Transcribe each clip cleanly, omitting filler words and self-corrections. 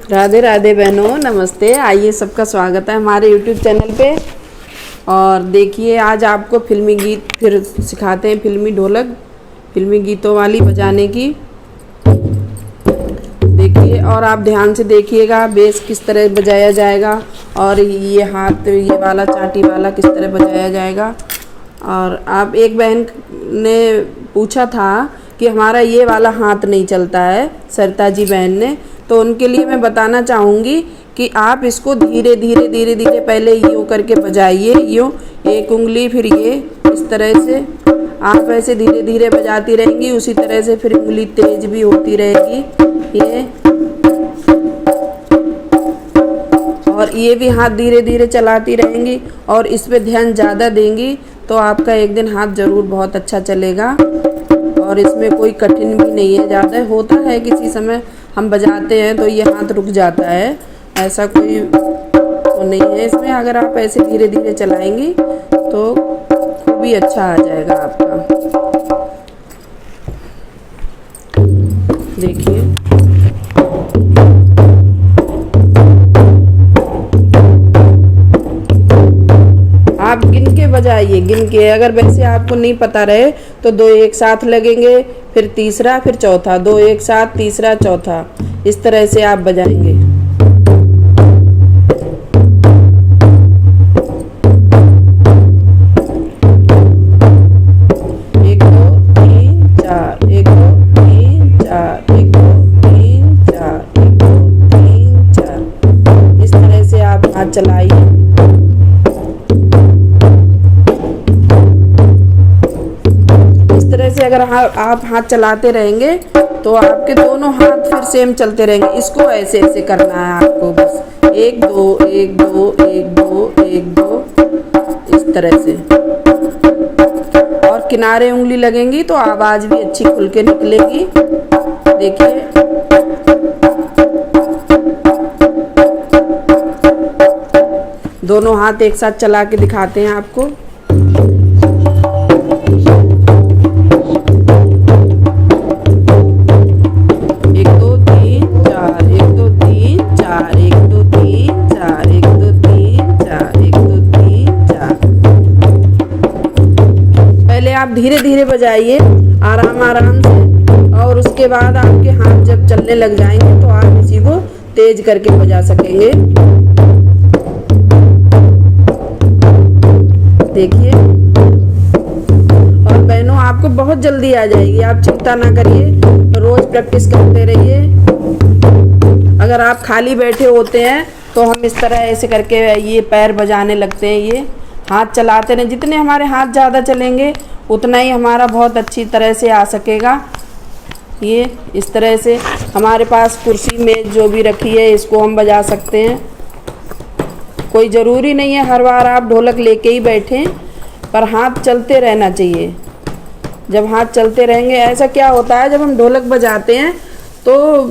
राधे राधे बहनों, नमस्ते। आइए, सबका स्वागत है हमारे YouTube चैनल पे। और देखिए, आज आपको फिल्मी गीत फिर सिखाते हैं। फिल्मी ढोलक, फिल्मी गीतों वाली बजाने की। देखिए और आप ध्यान से देखिएगा बेस किस तरह बजाया जाएगा, और ये हाथ, ये वाला चाटी वाला किस तरह बजाया जाएगा। और आप, एक बहन ने पूछा था कि हमारा ये वाला हाथ नहीं चलता है, सरिता जी बहन ने, तो उनके लिए मैं बताना चाहूँगी कि आप इसको धीरे धीरे धीरे धीरे पहले यूँ करके बजाइए। यूँ एक उंगली, फिर ये इस तरह से आप ऐसे धीरे धीरे बजाती रहेंगी। उसी तरह से फिर उंगली तेज भी होती रहेगी ये, और ये भी हाथ धीरे धीरे चलाती रहेंगी। और इस पे ध्यान ज़्यादा देंगी तो आपका एक दिन हाथ ज़रूर बहुत अच्छा चलेगा। और इसमें कोई कठिन भी नहीं है। ज़्यादा होता है किसी समय हम बजाते हैं तो ये हाथ रुक जाता है, ऐसा कोई तो नहीं है इसमें। अगर आप ऐसे धीरे धीरे चलाएंगी तो खूब ही अच्छा आ जाएगा आपका। देखिए, आप गिन के बजाइए, गिन के। अगर वैसे आपको नहीं पता रहे तो दो एक साथ लगेंगे, फिर तीसरा, फिर चौथा, दो एक साथ, तीसरा, चौथा, इस तरह से आप बजाएंगे। एक दो तीन चार, एक दो तीन चार, एक दो तीन चार, एक दो तीन चार, इस तरह से आप हाथ चलाइए। से अगर आप हाथ चलाते रहेंगे तो आपके दोनों हाथ फिर सेम चलते रहेंगे। इसको ऐसे ऐसे करना है आपको, बस एक दो एक दो एक दो एक दो, इस तरह से। और किनारे उंगली लगेंगी तो आवाज भी अच्छी खुल के निकलेगी। देखिए, दोनों हाथ एक साथ चला के दिखाते हैं आपको। आप धीरे धीरे बजाइए, आराम आराम से। और उसके बाद आपके हाथ जब चलने लग जाएंगे तो आप इसी को तेज करके बजा सकेंगे। देखिए, और बहनों आपको बहुत जल्दी आ जाएगी, आप चिंता ना करिए, रोज प्रैक्टिस करते रहिए। अगर आप खाली बैठे होते हैं तो हम इस तरह ऐसे करके ये पैर बजाने लगते हैं, ये हाथ चलाते रहें। जितने हमारे हाथ ज़्यादा चलेंगे उतना ही हमारा बहुत अच्छी तरह से आ सकेगा। ये इस तरह से हमारे पास कुर्सी में जो भी रखी है इसको हम बजा सकते हैं। कोई ज़रूरी नहीं है हर बार आप ढोलक लेके ही बैठें, पर हाथ चलते रहना चाहिए। जब हाथ चलते रहेंगे, ऐसा क्या होता है, जब हम ढोलक बजाते हैं तो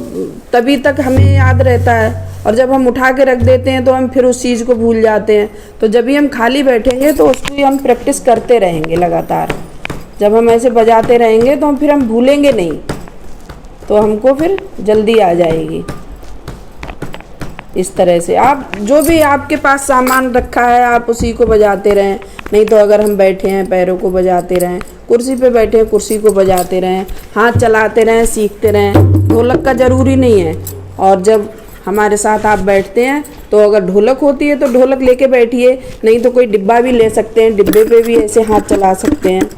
तभी तक हमें याद रहता है, और जब हम उठा के रख देते हैं तो हम फिर उस चीज़ को भूल जाते हैं। तो जब भी हम खाली बैठेंगे तो उसकी हम प्रैक्टिस करते रहेंगे लगातार। जब हम ऐसे बजाते रहेंगे तो फिर हम भूलेंगे नहीं, तो हमको फिर जल्दी आ जाएगी। इस तरह से आप जो भी आपके पास सामान रखा है आप उसी को बजाते रहें। नहीं तो अगर हम बैठे हैं पैरों को बजाते रहें, कुर्सी पे बैठे हैं कुर्सी को बजाते रहें, हाथ चलाते रहें, सीखते रहें। ढोलक का ज़रूरी नहीं है। और जब हमारे साथ आप बैठते हैं तो अगर ढोलक होती है तो ढोलक लेके बैठिए, नहीं तो कोई डिब्बा भी ले सकते हैं, डिब्बे पे भी ऐसे हाथ चला सकते हैं।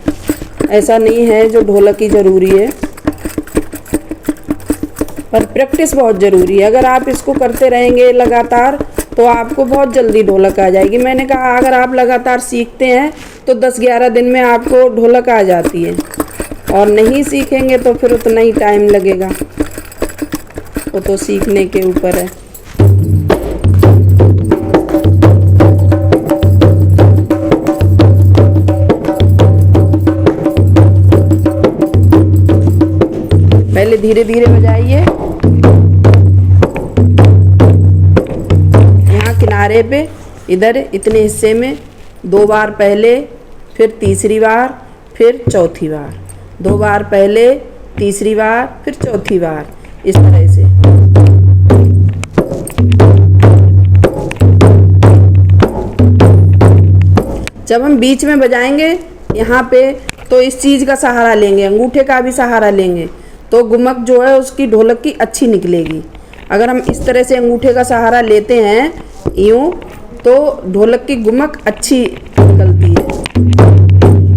ऐसा नहीं है जो ढोलक ही ज़रूरी है, पर प्रैक्टिस बहुत ज़रूरी है। अगर आप इसको करते रहेंगे लगातार तो आपको बहुत जल्दी ढोलक आ जाएगी। मैंने कहा अगर आप लगातार सीखते हैं तो 10-11 दिन में आपको ढोलक आ जाती है, और नहीं सीखेंगे तो फिर उतना ही टाइम लगेगा। वो तो सीखने के ऊपर है। पहले धीरे धीरे बजाइए। यहाँ किनारे पे इधर इतने हिस्से में 2 बार पहले, फिर तीसरी बार, फिर चौथी बार। 2 बार पहले, तीसरी बार, फिर चौथी बार, इस तरह से। जब हम बीच में बजाएंगे यहाँ पे, तो इस चीज़ का सहारा लेंगे, अंगूठे का भी सहारा लेंगे, तो गुमक जो है उसकी ढोलक की अच्छी निकलेगी। अगर हम इस तरह से अंगूठे का सहारा लेते हैं यूँ, तो ढोलक की गुमक अच्छी निकलती है।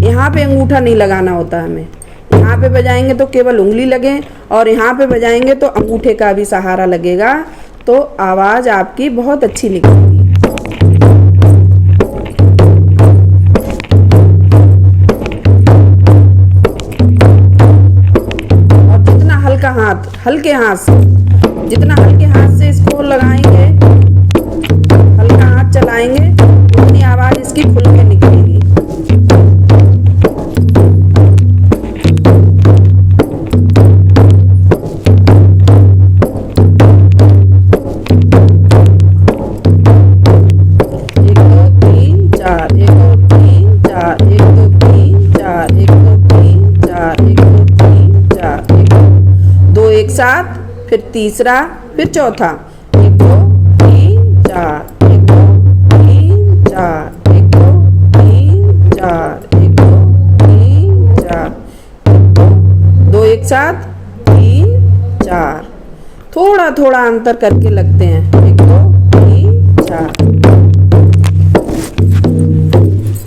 यहाँ पे अंगूठा नहीं लगाना होता हमें, यहाँ पे बजाएंगे तो केवल उंगली लगे, और यहाँ पे बजाएंगे तो अंगूठे का भी सहारा लगेगा, तो आवाज़ आपकी बहुत अच्छी निकलेगी। और जितना हल्के हाथ से, जितना हल्के हाथ से इसको लगाएंगे, हल्का हाथ चलाएंगे, उतनी आवाज़ इसकी खुल के निकलेगी। एक साथ, फिर तीसरा, फिर चौथा, 1 2 3 4, 1 2 3 4, 1 2 3 4, 1 2 3 4, 2 एक साथ, 3 4, थोड़ा थोड़ा अंतर करके लगते हैं, 1 2 3 4।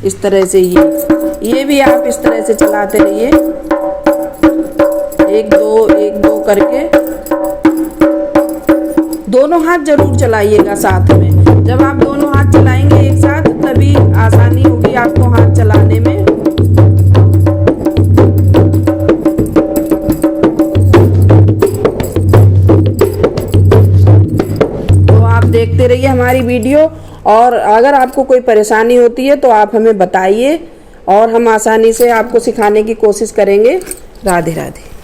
इस तरह से ये भी आप इस तरह से चलाते रहिए, 1 2 करके। दोनों हाथ जरूर चलाइएगा साथ में। जब आप दोनों हाथ चलाएंगे एक साथ, तभी आसानी होगी आपको हाथ चलाने में। तो आप देखते रहिए हमारी वीडियो, और अगर आपको कोई परेशानी होती है तो आप हमें बताइए, और हम आसानी से आपको सिखाने की कोशिश करेंगे। राधे राधे।